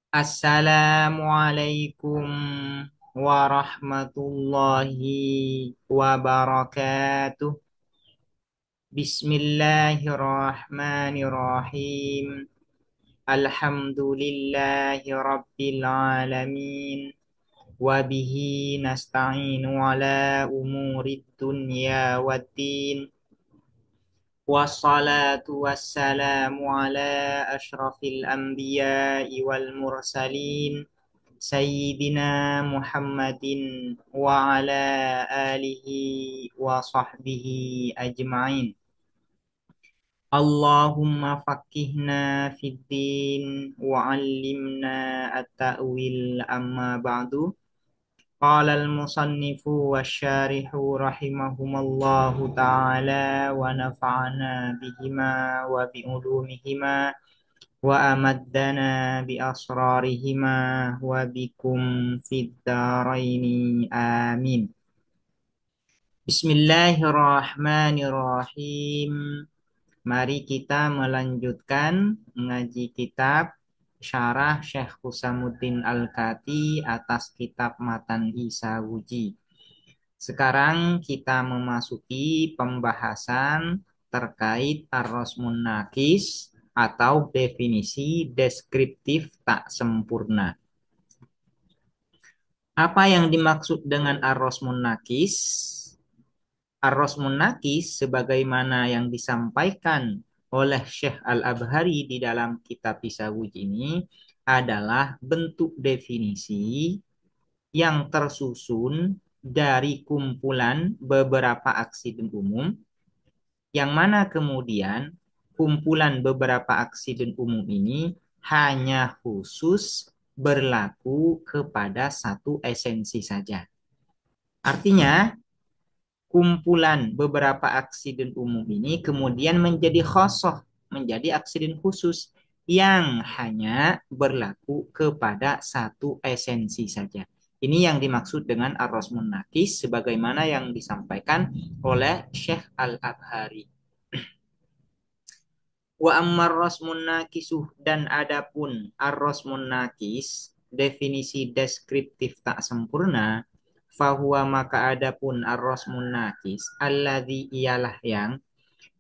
Assalamualaikum warahmatullahi wabarakatuh. Bismillahirrahmanirrahim. Alhamdulillahi rabbil alamin. Wabihi nasta'inu ala umurid dunya waddin. Wassalatu wassalamu ala ashrafil anbiya'i wal mursalin. Sayyidina Muhammadin wa ala alihi wa sahbihi ajma'in. Allahumma faqihna fid din wa 'allimna at-ta'wil amma ba'du. Qala al-musannifu wa syarihu rahimahumallahu ta'ala wa nafa'ana bihima wa bi ulumihima wa amaddana bi asrarihima wa bikum fid dharaini amin. Bismillahirrahmanirrahim. Mari kita melanjutkan mengaji kitab Syarah Syekh Husamuddin Al-Kati atas kitab Matan Isawuji. Sekarang kita memasuki pembahasan terkait ar-rasmun nakis atau definisi deskriptif tak sempurna. Apa yang dimaksud dengan ar-rasmun nakis? Ar-rasmun nakis sebagaimana yang disampaikan oleh Syekh Al-Abhari di dalam kitab Tisawuj ini adalah bentuk definisi yang tersusun dari kumpulan beberapa aksiden umum yang mana kemudian kumpulan beberapa aksiden umum ini hanya khusus berlaku kepada satu esensi saja. Artinya, kumpulan beberapa aksiden umum ini kemudian menjadi khosoh, menjadi aksiden khusus yang hanya berlaku kepada satu esensi saja. Ini yang dimaksud dengan ar-rasmun nakis sebagaimana yang disampaikan oleh Syekh Al-Abhari. Wa ammar rasmun nakisuh, dan adapun ar-rasmun nakis, definisi deskriptif tak sempurna, fahuwa maka adapun ar-rasmun nakis alladzi ialah yang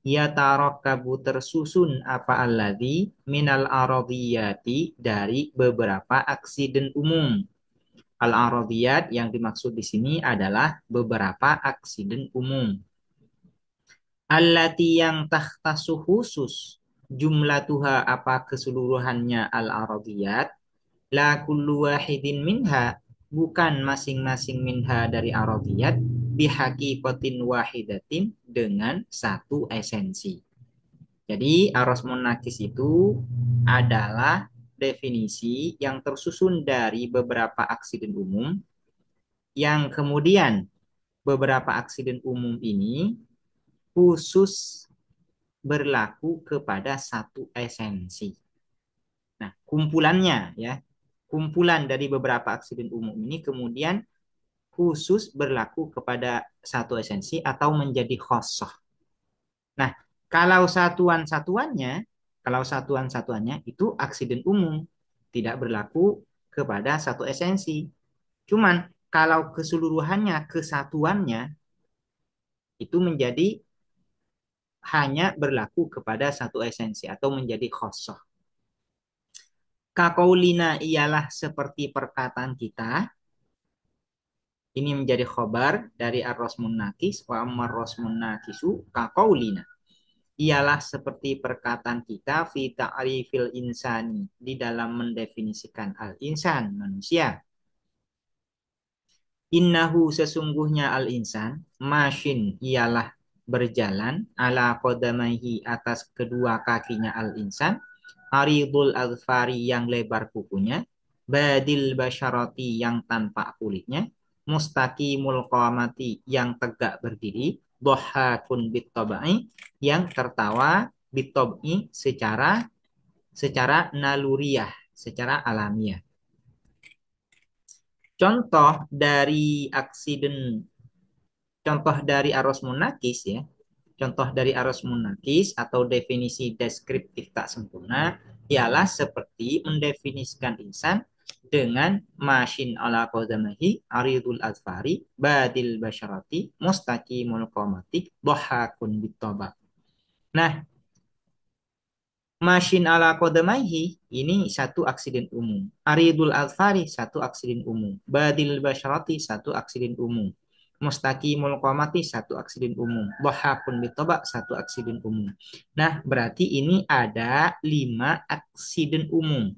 yatarakabu tersusun apa alladzi minal aradiyati dari beberapa aksiden umum. Al-aradiyat yang dimaksud di sini adalah beberapa aksiden umum. Allati yang tahtasu khusus jumlatuha apa keseluruhannya al-aradiyat, la kullu wahidin minha, bukan masing-masing minha dari aradiyat, bihaqiqatin wahidatin, dengan satu esensi. Jadi ar-rasmun nakis itu adalah definisi yang tersusun dari beberapa aksiden umum yang kemudian beberapa aksiden umum ini khusus berlaku kepada satu esensi. Nah, kumpulannya ya, kumpulan dari beberapa aksiden umum ini kemudian khusus berlaku kepada satu esensi atau menjadi khosoh. Nah, kalau satuan-satuannya itu aksiden umum, tidak berlaku kepada satu esensi. Cuman kalau keseluruhannya, kesatuannya itu menjadi hanya berlaku kepada satu esensi atau menjadi khosoh. Kakaulina ialah seperti perkataan kita. Ini menjadi khobar dari ar-rasmun nakis. Wa ammar rasmun nakisu kakaulina. Ialah seperti perkataan kita fi ta'rifil insani, di dalam mendefinisikan al-insan, manusia. Innahu sesungguhnya al-insan, masyin ialah berjalan, ala qadamaihi atas kedua kakinya al-insan, aridul alfari yang lebar kukunya, badil basyarati yang tanpa kulitnya, mustaqimul qamati yang tegak berdiri, dohakun bitabai yang tertawa, bitabai secara naluriah, secara alamiah. Contoh dari aksiden, contoh dari ar-rasmun nakis ya, Contoh dari arosmun nakis atau definisi deskriptif tak sempurna ialah seperti mendefinisikan insan dengan mashin ala qadamahi aridul azfari badil basyarati mustaqimul qamati dhahakun bitaba. Nah, mashin ala qadamaihi ini satu aksiden umum. Aridul alfari satu aksiden umum. Badil basyarati satu aksiden umum. Mustaqimul qamati satu aksiden umum. Dhahakun bitaba satu aksiden umum. Nah, berarti ini ada 5 aksiden umum.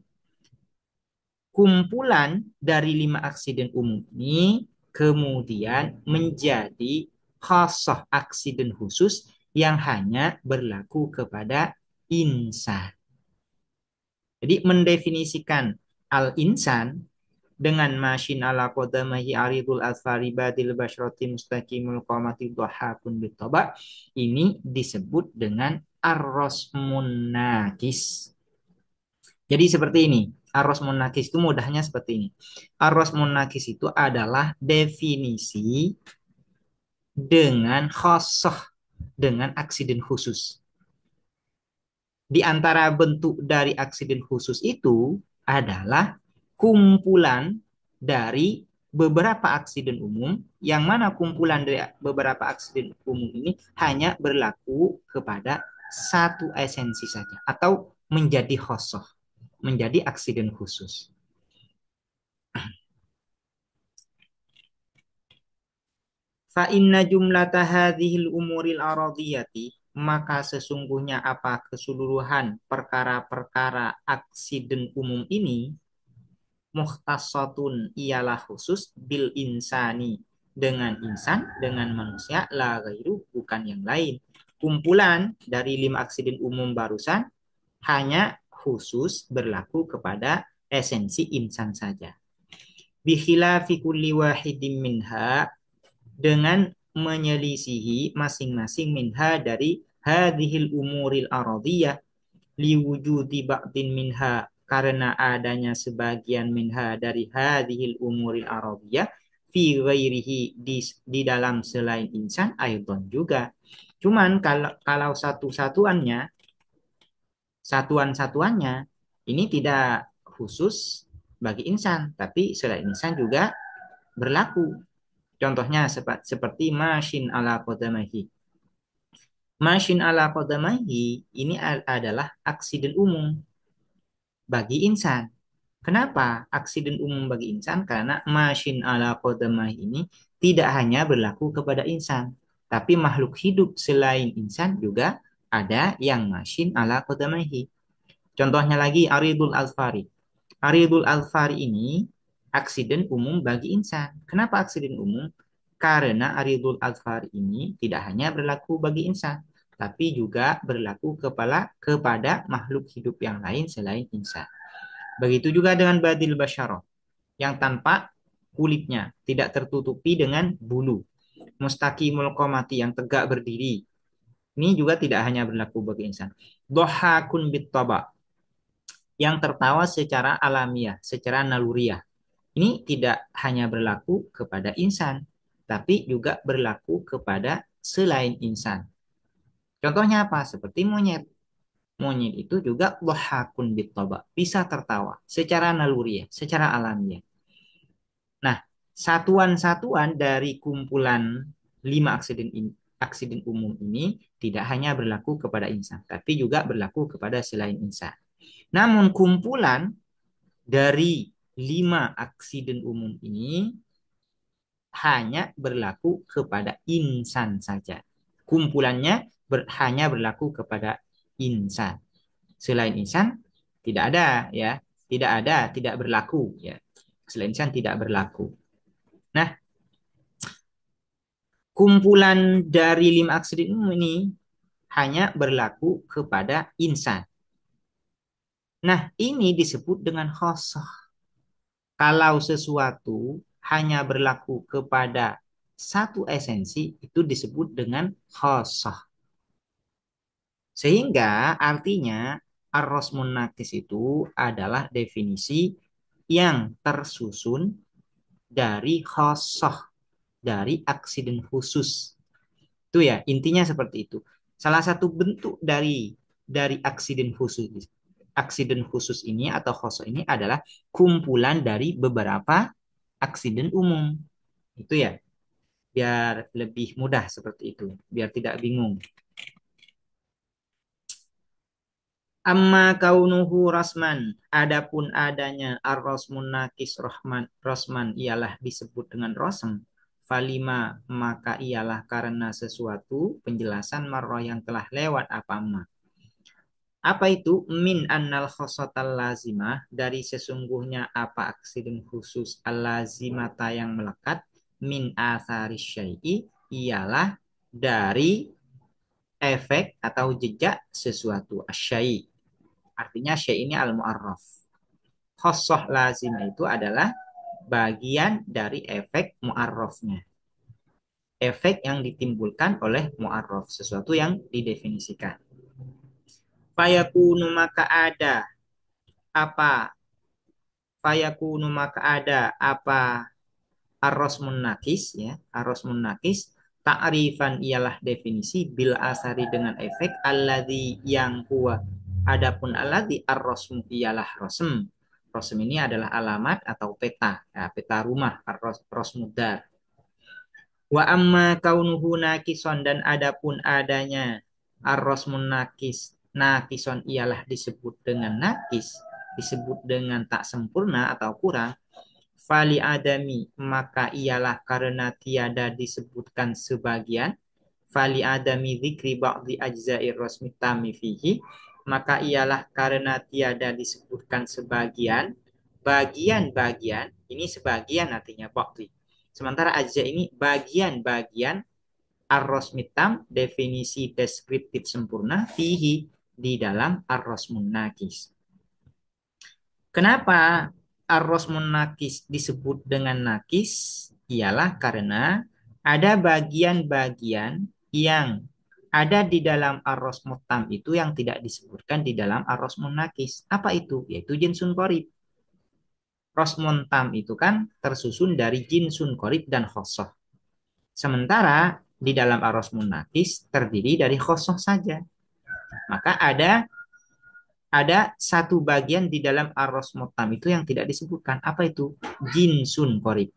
Kumpulan dari 5 aksiden umum ini kemudian menjadi khasah aksiden khusus yang hanya berlaku kepada insan. Jadi mendefinisikan al-insan dengan masyin ala qadamahi aridul asfari badil basyrati mustaqimul qamati dhahakun bitaba ini disebut dengan ar-rasmun nakis. Jadi seperti ini. Ar-rasmun nakis itu mudahnya seperti ini. Ar-rasmun nakis itu adalah definisi dengan khosoh dengan aksiden khusus. Di antara bentuk dari aksiden khusus itu adalah kumpulan dari beberapa aksiden umum, yang mana kumpulan dari beberapa aksiden umum ini hanya berlaku kepada satu esensi saja, atau menjadi khosoh, menjadi aksiden khusus. Fa inna jumlata hadhil umuril aradiyati maka sesungguhnya apa keseluruhan perkara-perkara aksiden umum ini mukhtasatun ialah khusus bil insani dengan insan, dengan manusia, la ghairu bukan yang lain. Kumpulan dari 5 aksiden umum barusan hanya khusus berlaku kepada esensi insan saja. Bikhilafi kulli wahidin minha dengan menyelisihi masing-masing minha dari hadhil umuril aradiyah liwujudi ba'din minha karena adanya sebagian minha dari hadhil umuril aradiyah fi ghairihi di dalam selain insan aidon juga. Cuman kalau satuan-satuannya ini tidak khusus bagi insan, tapi selain insan juga berlaku. Contohnya seperti mashin ala qadamahi. Mashin ala qadamahi ini adalah aksiden umum bagi insan. Kenapa aksiden umum bagi insan? Karena mashin ala qadamahi ini tidak hanya berlaku kepada insan, tapi makhluk hidup selain insan juga ada yang mashin ala qadamahi. Contohnya lagi aridul alfari. Aridul alfari ini aksiden umum bagi insan. Kenapa aksiden umum? Karena aridul alfari ini tidak hanya berlaku bagi insan, tapi juga berlaku kepada makhluk hidup yang lain selain insan. Begitu juga dengan badil basyarah yang tanpa kulitnya, tidak tertutupi dengan bulu. Mustaqimul qamati yang tegak berdiri. Ini juga tidak hanya berlaku bagi insan. Dohakun bittaba yang tertawa secara alamiah, secara naluriah. Ini tidak hanya berlaku kepada insan, tapi juga berlaku kepada selain insan. Contohnya apa? Seperti monyet. Monyet itu juga dhahakun bittaba, bisa tertawa secara naluriah, secara alamiah. Nah, satuan-satuan dari kumpulan 5 aksiden umum ini tidak hanya berlaku kepada insan, tapi juga berlaku kepada selain insan. Namun kumpulan dari 5 aksiden umum ini hanya berlaku kepada insan saja. Kumpulannya hanya berlaku kepada insan. Selain insan tidak ada ya, tidak ada, tidak berlaku ya. Selain insan tidak berlaku. Nah, kumpulan dari 5 aksiden umum ini hanya berlaku kepada insan. Nah, ini disebut dengan khosoh. Kalau sesuatu hanya berlaku kepada satu esensi, itu disebut dengan khosoh. Sehingga artinya ar-rasmun nakis itu adalah definisi yang tersusun dari khosoh, dari aksiden khusus. Itu ya, intinya seperti itu. Salah satu bentuk dari aksiden khusus ini atau khoso ini adalah kumpulan dari beberapa aksiden umum. Itu ya, biar lebih mudah seperti itu, biar tidak bingung. Amma kaunuhu rasman, adapun adanya ar-rasmun nakis rosman ialah disebut dengan rosm. Falima maka ialah karena sesuatu penjelasan marroh yang telah lewat apa ma. Apa itu min annal khosotal lazimah dari sesungguhnya apa aksiden khusus al lazimata yang melekat min asari syai'i ialah dari efek atau jejak sesuatu asyai. Artinya syai ini al-mu'arraf. Khosoh lazimah itu adalah bagian dari efek mu'arrafnya. Efek yang ditimbulkan oleh mu'arraf, sesuatu yang didefinisikan. Fayakunu maka ada apa? Fayakunu maka ada apa? Ar-rasmun nakis ya, ar-rasmun nakis ta'rifan ialah definisi bil asari dengan efek alladzi yang huwa. Adapun alladzi ar-rasmu ialah rasm. Rasm ini adalah alamat atau peta, ya, peta rumah ar-rasmudar. Wa amma kaunuhu nakison dan adapun adanya ar-rasmun nakis. Nakison ialah disebut dengan nakis, disebut dengan tak sempurna atau kurang. Fali adami maka ialah karena tiada disebutkan sebagian. Fali adami dzikri ba'dhi ajza'ir rasmi tammi fihi maka ialah karena tiada disebutkan sebagian bagian-bagian. Ini sebagian artinya ba'dhi, sementara ajza ini bagian-bagian ar-rasmi tam definisi deskriptif sempurna fihi di dalam ar-rasmun nakis. Kenapa ar-rasmun nakis disebut dengan nakis? Ialah karena ada bagian-bagian yang ada di dalam ar-rasmun tam itu yang tidak disebutkan di dalam ar-rasmun nakis. Apa itu? Yaitu jinsun korib. Rasmun tam itu kan tersusun dari jinsun korib dan khosoh. Sementara di dalam ar-rasmun nakis terdiri dari khosoh saja. Maka ada satu bagian di dalam arros mutam itu yang tidak disebutkan. Apa itu? Jinsun korib.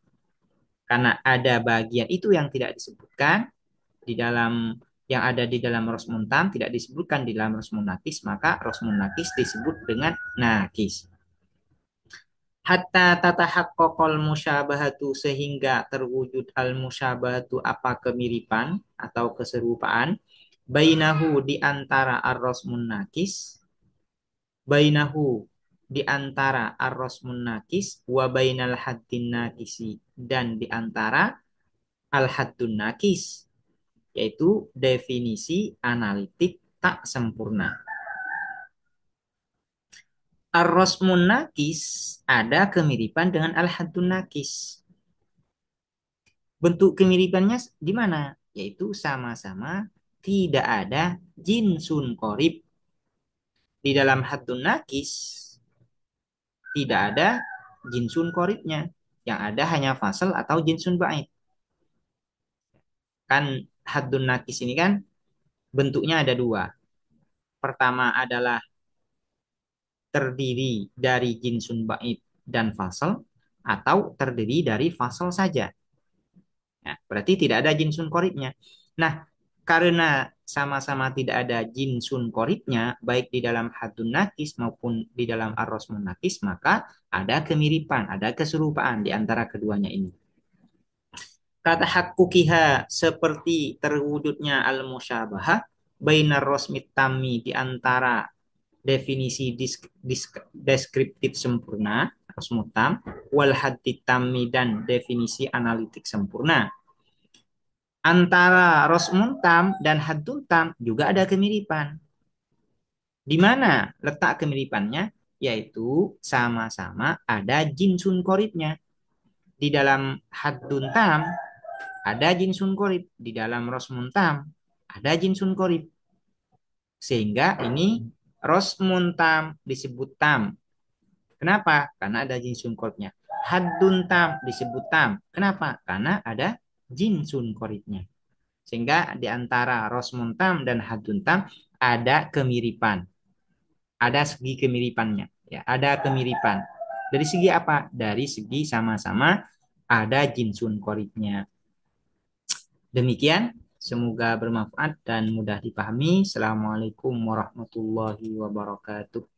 Karena ada bagian itu yang tidak disebutkan di dalam yang ada di dalam rosmun tam tidak disebutkan di dalam rosmun nakis, maka rosmun nakis disebut dengan nakis. Hatta tatahaqqaqal musyabahatu sehingga terwujud al musyabahatu apa kemiripan atau keserupaan bainahu di antara ar-rosmun nakis bainahu di antara ar-rasmun nakis wa bainal haddin nakisi dan di antara al-haddun nakis yaitu definisi analitik tak sempurna. Ar-rasmun nakis ada kemiripan dengan al-haddun nakis. Bentuk kemiripannya di mana? Yaitu sama-sama tidak ada jinsun korib. Di dalam haddun nakis tidak ada jinsun koribnya. Yang ada hanya fasal atau jinsun ba'id. Kan haddun nakis ini kan bentuknya ada dua. Pertama adalah terdiri dari jinsun ba'id dan fasal atau terdiri dari fasal saja. Nah, berarti tidak ada jinsun koribnya. Nah, karena sama-sama tidak ada jinsun koribnya, baik di dalam haddun nakis maupun di dalam ar-rasmun nakis, maka ada kemiripan, ada keserupaan di antara keduanya ini. Kata hakukiha seperti terwujudnya al-musyabahah bainar rosmit tami di antara definisi deskriptif sempurna rosmutam wal haddi tami dan definisi analitik sempurna. Antara rosmuntam dan hadduntam juga ada kemiripan. Di mana letak kemiripannya? Yaitu sama-sama ada jinsun koribnya. Di dalam hadduntam ada jinsun korib. Di dalam rosmuntam ada jinsun korib. Sehingga ini rosmuntam disebut tam. Kenapa? Karena ada jinsun koribnya. Haddun tam disebut tam. Kenapa? Karena ada jinsun koribnya. Sehingga di antara rosmun tam dan haddun tam ada kemiripan. Ada segi kemiripannya. Ya, ada kemiripan. Dari segi apa? Dari segi sama-sama ada jinsun koribnya. Demikian, semoga bermanfaat dan mudah dipahami. Assalamualaikum warahmatullahi wabarakatuh.